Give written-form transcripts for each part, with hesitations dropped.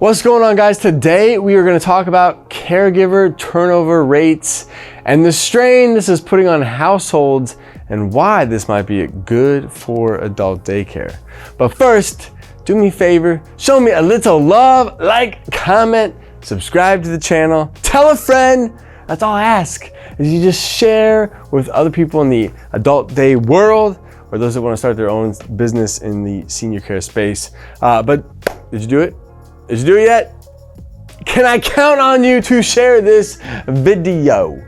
What's going on, guys? Today we are going to talk about caregiver turnover rates and the strain this is putting on households and why this might be good for adult daycare. But first, do me a favor, show me a little love, like, comment, subscribe to the channel, tell a friend. That's all I ask, is you just share with other people in the adult day world or those that want to start their own business in the senior care space. But did you do it? Did you do it yet? Can I count on you to share this video?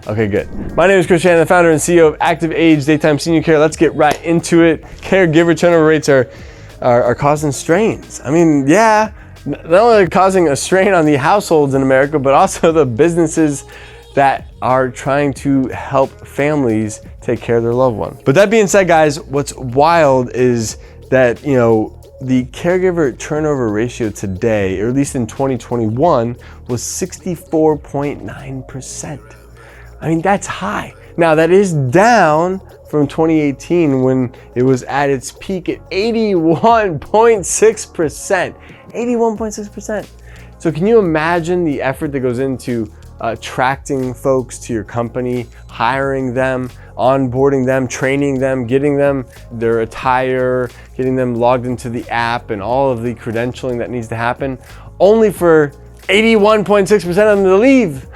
Okay, good. My name is Chris Shannon, the founder and CEO of Active Age Daytime Senior Care. Let's get right into it. Caregiver turnover rates are causing strains. I mean, yeah, not only are they causing a strain on the households in America, but also the businesses that are trying to help families take care of their loved one. But that being said, guys, what's wild is that, the caregiver turnover ratio today, or at least in 2021, was 64.9%. I mean, that's high. Now, that is down from 2018 when it was at its peak at 81.6%. 81.6%. So can you imagine the effort that goes into attracting folks to your company, hiring them, onboarding them, training them, getting them their attire, getting them logged into the app and all of the credentialing that needs to happen, only for 81.6% of them to leave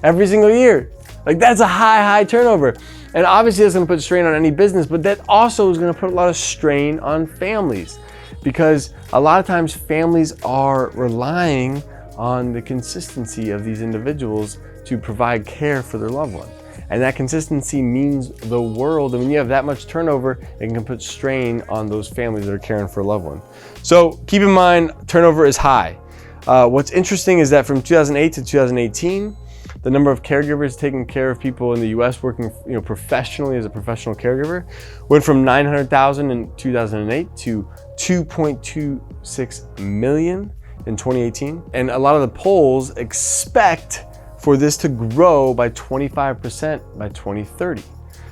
every single year. Like, that's a high turnover. And obviously that's gonna put strain on any business, but that also is gonna put a lot of strain on families, because a lot of times families are relying on the consistency of these individuals to provide care for their loved one. And that consistency means the world. And when you have that much turnover, it can put strain on those families that are caring for a loved one. So keep in mind, turnover is high. What's interesting is that from 2008 to 2018, the number of caregivers taking care of people in the US working professionally as a professional caregiver went from 900,000 in 2008 to 2.26 million in 2018. And a lot of the polls expect for this to grow by 25% by 2030.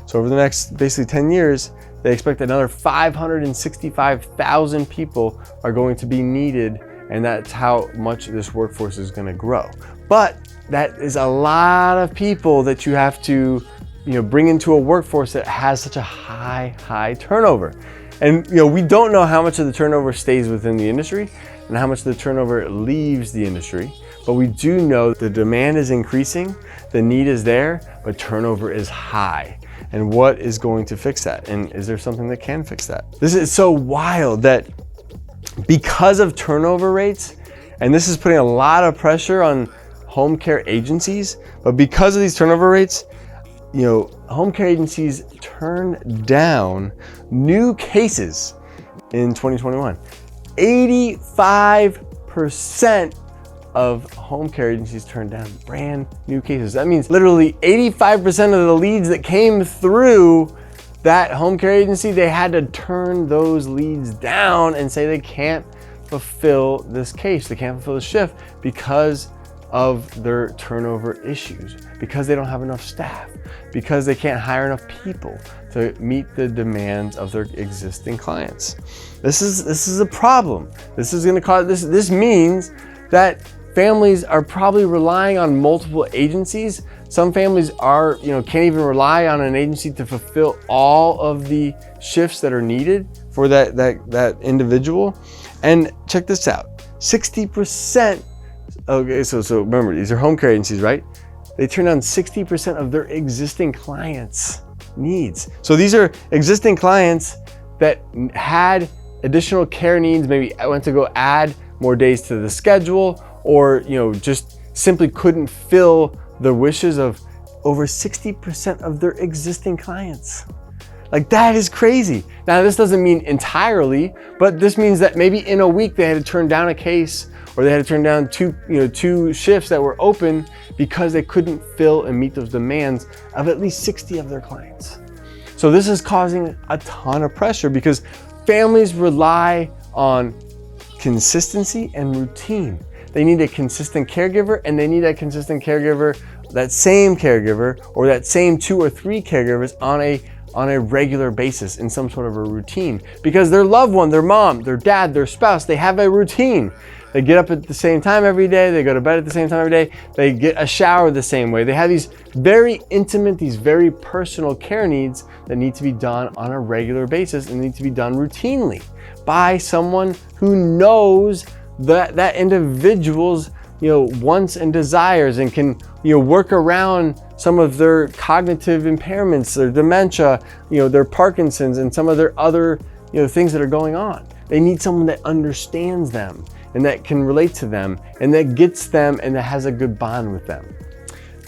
So over the next basically 10 years, they expect another 565,000 people are going to be needed, and that's how much this workforce is going to grow. But that is a lot of people that you have to bring into a workforce that has such a high turnover. And we don't know how much of the turnover stays within the industry and how much of the turnover leaves the industry. But we do know the demand is increasing, the need is there, but turnover is high. And what is going to fix that? And is there something that can fix that? This is so wild that because of turnover rates, and this is putting a lot of pressure on home care agencies, but because of these turnover rates, home care agencies turned down new cases in 2021. 85% of home care agencies turned down brand new cases. That means literally 85% of the leads that came through that home care agency, they had to turn those leads down and say they can't fulfill this case, they can't fulfill the shift because of their turnover issues, because they don't have enough staff, because they can't hire enough people to meet the demands of their existing clients. This is a problem. This is going to cause this means that families are probably relying on multiple agencies. Some families are, can't even rely on an agency to fulfill all of the shifts that are needed for that individual. And check this out, 60%. Okay, so remember, these are home care agencies, right? They turn down 60% of their existing clients' needs. So these are existing clients that had additional care needs, maybe went to go add more days to the schedule, or just simply couldn't fill the wishes of over 60% of their existing clients. Like, that is crazy. Now, this doesn't mean entirely, but this means that maybe in a week they had to turn down a case, or they had to turn down two shifts that were open because they couldn't fill and meet those demands of at least 60 of their clients. So this is causing a ton of pressure because families rely on consistency and routine. They need a consistent caregiver, and they need that consistent caregiver, that same caregiver, or that same 2 or 3 caregivers on a regular basis in some sort of a routine, because their loved one, their mom, their dad, their spouse, they have a routine. They get up at the same time every day. They go to bed at the same time every day. They get a shower the same way. They have these very intimate, these very personal care needs that need to be done on a regular basis and need to be done routinely by someone who knows that individual's wants and desires and can work around some of their cognitive impairments, their dementia, their Parkinson's, and some of their other things that are going on. They need someone that understands them and that can relate to them and that gets them and that has a good bond with them.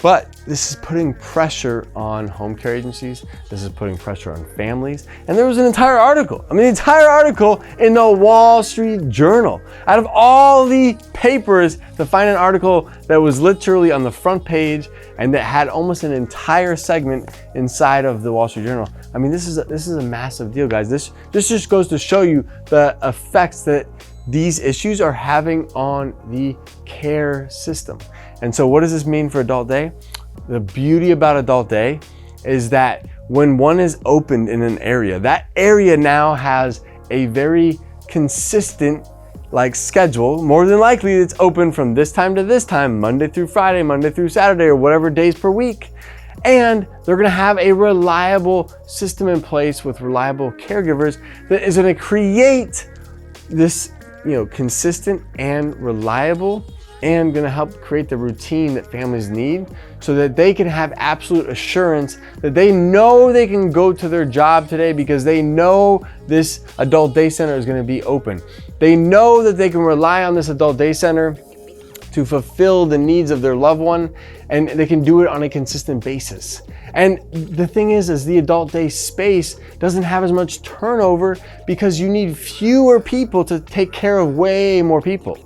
But this is putting pressure on home care agencies. This is putting pressure on families. And there was an entire article, in the Wall Street Journal. Out of all the papers, to find an article that was literally on the front page and that had almost an entire segment inside of the Wall Street Journal. This is a massive deal, guys. This just goes to show you the effects that these issues are having on the care system. And so what does this mean for Adult Day? The beauty about Adult Day is that when one is opened in an area, that area now has a very consistent schedule. More than likely it's open from this time to this time, Monday through Friday, Monday through Saturday, or whatever days per week. And they're gonna have a reliable system in place with reliable caregivers that is gonna create this consistent and reliable, and gonna help create the routine that families need so that they can have absolute assurance that they know they can go to their job today because they know this adult day center is gonna be open. They know that they can rely on this adult day center to fulfill the needs of their loved one, and they can do it on a consistent basis. And the thing is the adult day space doesn't have as much turnover because you need fewer people to take care of way more people.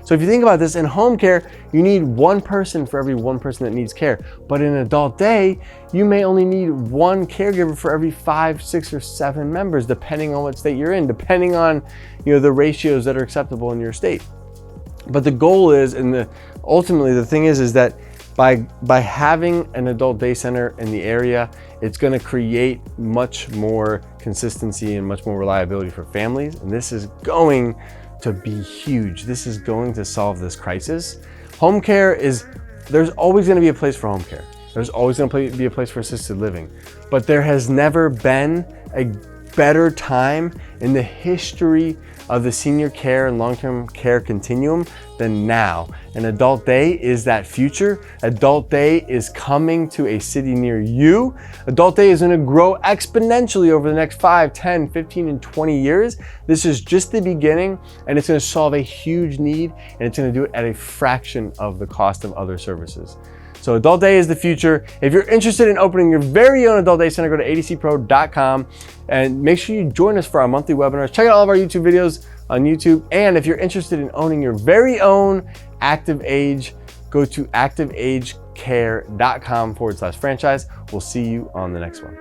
So if you think about this, in home care, you need one person for every one person that needs care. But in adult day, you may only need one caregiver for every 5, 6, or 7 members, depending on what state you're in, depending on the ratios that are acceptable in your state. But the goal is, and ultimately the thing is that by having an adult day center in the area, it's going to create much more consistency and much more reliability for families. And this is going to be huge. This is going to solve this crisis. Home care there's always going to be a place for home care. There's always going to be a place for assisted living. But there has never been a better time in the history of the senior care and long-term care continuum than now. And Adult Day is that future. Adult Day is coming to a city near you. Adult Day is going to grow exponentially over the next 5, 10, 15, and 20 years. This is just the beginning, and it's going to solve a huge need, and it's going to do it at a fraction of the cost of other services. So Adult Day is the future. If you're interested in opening your very own Adult Day Center, go to adcpro.com and make sure you join us for our monthly webinars. Check out all of our YouTube videos on YouTube. And if you're interested in owning your very own Active Age, go to activeagecare.com/franchise. We'll see you on the next one.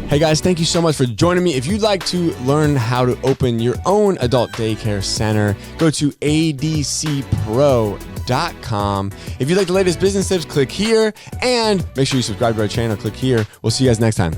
Hey guys, thank you so much for joining me. If you'd like to learn how to open your own adult daycare center, go to adcpro.com. If you'd like the latest business tips, click here, and make sure you subscribe to our channel, click here. We'll see you guys next time.